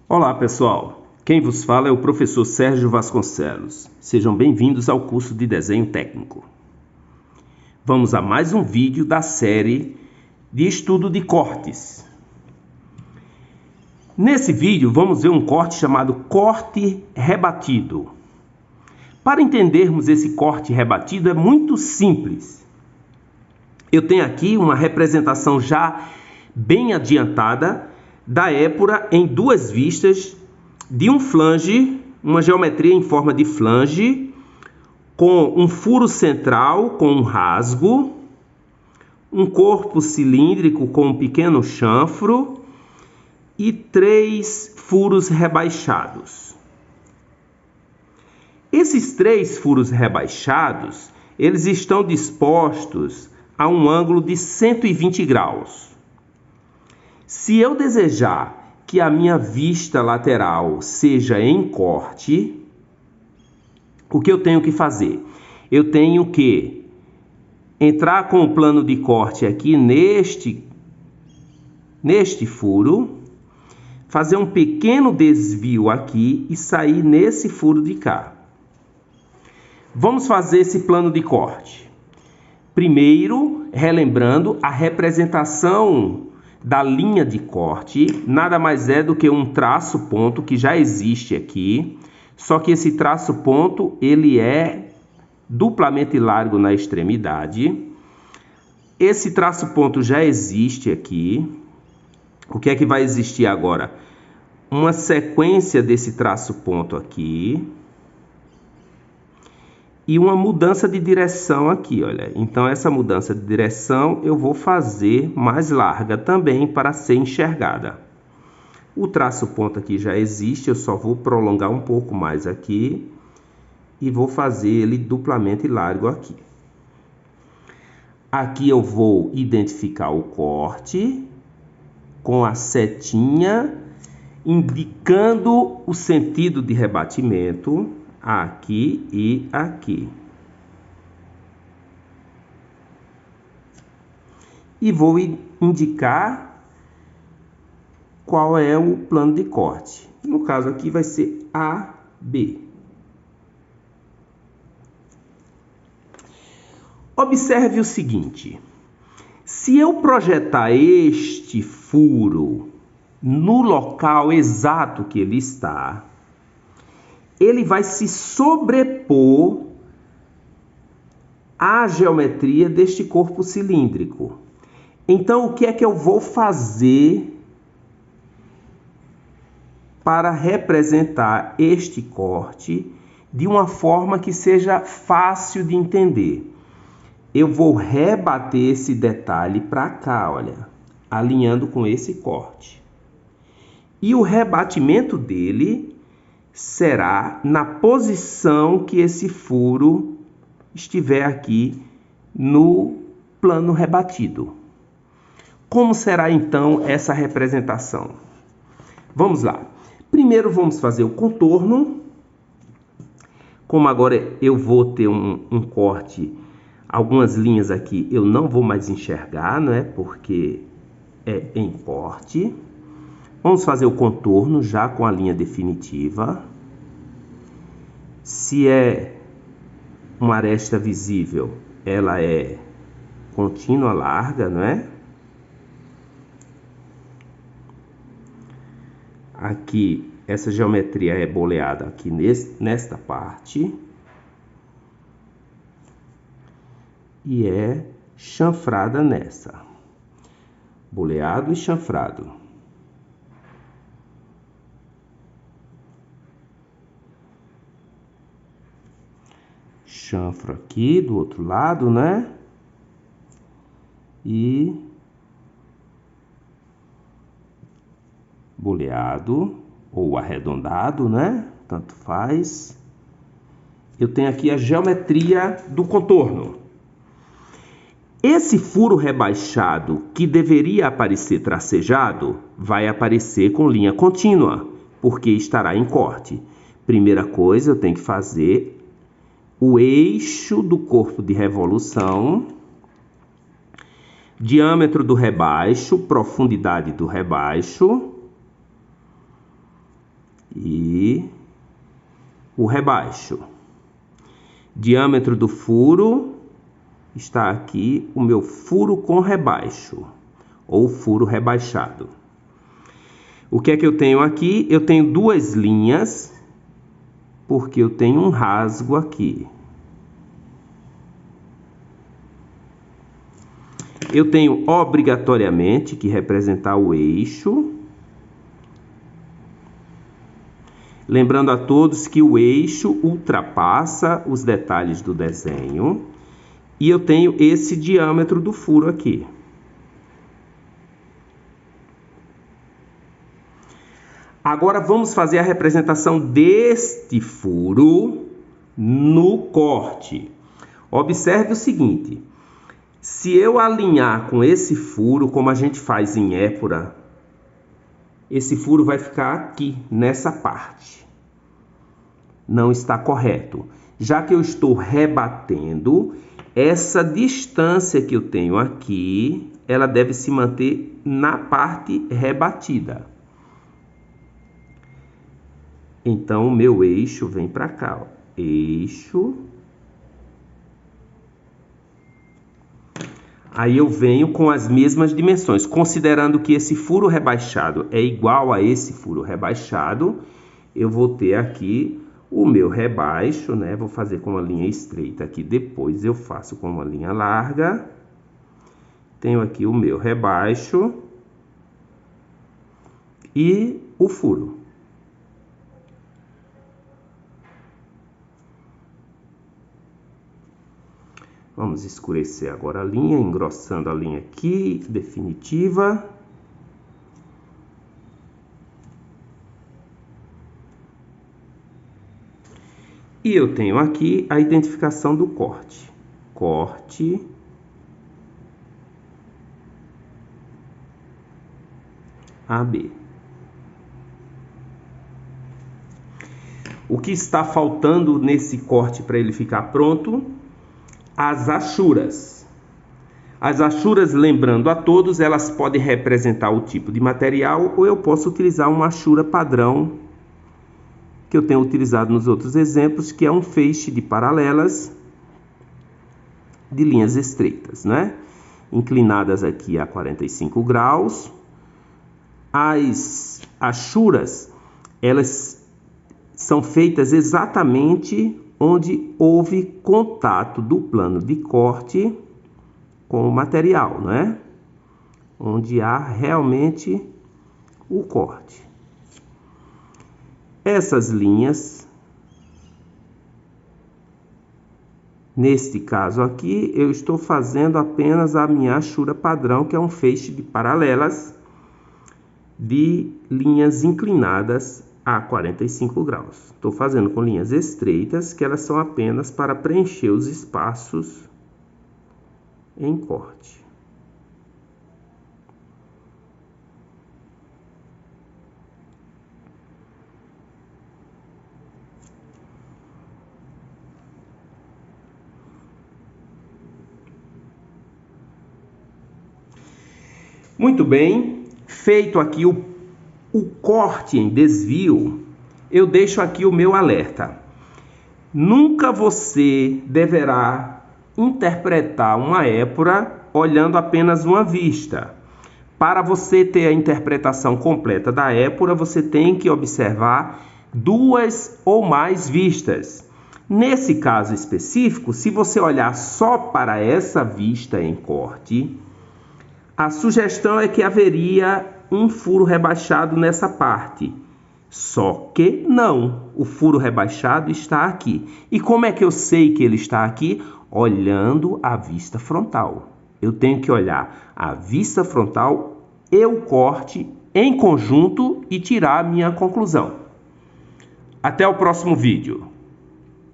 Olá, pessoal! Quem vos fala é o professor Sérgio Vasconcelos. Sejam bem-vindos ao curso de Desenho Técnico. Vamos a mais um vídeo da série de estudo de cortes. Nesse vídeo, vamos ver um corte chamado corte rebatido. Para entendermos esse corte rebatido, é muito simples. Eu tenho aqui uma representação já bem adiantada da épura em duas vistas de um flange, uma geometria em forma de flange, com um furo central com um rasgo, um corpo cilíndrico com um pequeno chanfro e 3 furos rebaixados. Esses 3 furos rebaixados, eles estão dispostos a um ângulo de 120 graus. Se eu desejar que a minha vista lateral seja em corte, o que eu tenho que fazer? Eu tenho que entrar com o plano de corte aqui neste furo, fazer um pequeno desvio aqui e sair nesse furo de cá. Vamos fazer esse plano de corte. Primeiro, relembrando a representação da linha de corte, nada mais é do que um traço ponto que já existe aqui, só que esse traço ponto ele é duplamente largo na extremidade. Esse traço ponto já existe aqui. O que é que vai existir agora? Uma sequência desse traço ponto aqui e uma mudança de direção aqui, olha. Então, essa mudança de direção eu vou fazer mais larga também para ser enxergada. O traço ponto aqui já existe, eu só vou prolongar um pouco mais aqui e vou fazer ele duplamente largo aqui. Aqui eu vou identificar o corte com a setinha indicando o sentido de rebatimento aqui e aqui. E vou indicar qual é o plano de corte. No caso aqui vai ser AB. Observe o seguinte: se eu projetar este furo no local exato que ele está, ele vai se sobrepor à geometria deste corpo cilíndrico. Então, o que é que eu vou fazer para representar este corte de uma forma que seja fácil de entender? Eu vou rebater esse detalhe para cá, olha, alinhando com esse corte. E o rebatimento dele será na posição que esse furo estiver aqui no plano rebatido. Como será então essa representação? Vamos lá. Primeiro vamos fazer o contorno. Como agora eu vou ter um corte, algumas linhas aqui eu não vou mais enxergar, não é? Porque é em corte. Vamos fazer o contorno já com a linha definitiva. Se é uma aresta visível, ela é contínua, larga, não é? Aqui, essa geometria é boleada aqui nesta parte. E é chanfrada nessa. Boleado e chanfrado. Chanfro aqui do outro lado, né? E boleado ou arredondado, né? Tanto faz. Eu tenho aqui a geometria do contorno. Esse furo rebaixado que deveria aparecer tracejado vai aparecer com linha contínua, porque estará em corte. Primeira coisa, eu tenho que fazer o eixo do corpo de revolução, diâmetro do rebaixo, profundidade do rebaixo, e o rebaixo. Diâmetro do furo está aqui, o meu furo com rebaixo, ou furo rebaixado. O que é que eu tenho aqui? Eu tenho duas linhas, porque eu tenho um rasgo aqui. Eu tenho obrigatoriamente que representar o eixo. Lembrando a todos que o eixo ultrapassa os detalhes do desenho. E eu tenho esse diâmetro do furo aqui. Agora vamos fazer a representação deste furo no corte. Observe o seguinte: se eu alinhar com esse furo, como a gente faz em épura, esse furo vai ficar aqui, nessa parte. Não está correto. Já que eu estou rebatendo, essa distância que eu tenho aqui, ela deve se manter na parte rebatida. Então, o meu eixo vem para cá, ó. Eixo. Aí eu venho com as mesmas dimensões, considerando que esse furo rebaixado é igual a esse furo rebaixado, eu vou ter aqui o meu rebaixo, né? Vou fazer com uma linha estreita aqui, depois eu faço com uma linha larga. Tenho aqui o meu rebaixo e o furo. Vamos escurecer agora a linha, engrossando a linha aqui, definitiva. E eu tenho aqui a identificação do corte. Corte. AB. O que está faltando nesse corte para ele ficar pronto? As achuras. As achuras, lembrando a todos, elas podem representar o tipo de material ou eu posso utilizar uma achura padrão que eu tenho utilizado nos outros exemplos, que é um feixe de paralelas de linhas estreitas, né? Inclinadas aqui a 45 graus. As achuras, elas são feitas exatamente onde houve contato do plano de corte com o material, né? Onde há realmente o corte. Essas linhas, neste caso aqui, eu estou fazendo apenas a minha achura padrão, que é um feixe de paralelas de linhas inclinadas a 45 graus. Estou fazendo com linhas estreitas, que elas são apenas para preencher os espaços em corte. Muito bem, feito aqui o corte em desvio, eu deixo aqui o meu alerta. Nunca você deverá interpretar uma épura olhando apenas uma vista. Para você ter a interpretação completa da épura, você tem que observar duas ou mais vistas. Nesse caso específico, se você olhar só para essa vista em corte, a sugestão é que haveria um furo rebaixado nessa parte. Só que não, o furo rebaixado está aqui. E como é que eu sei que ele está aqui? Olhando a vista frontal. Eu tenho que olhar a vista frontal e o corte em conjunto e tirar a minha conclusão. Até o próximo vídeo.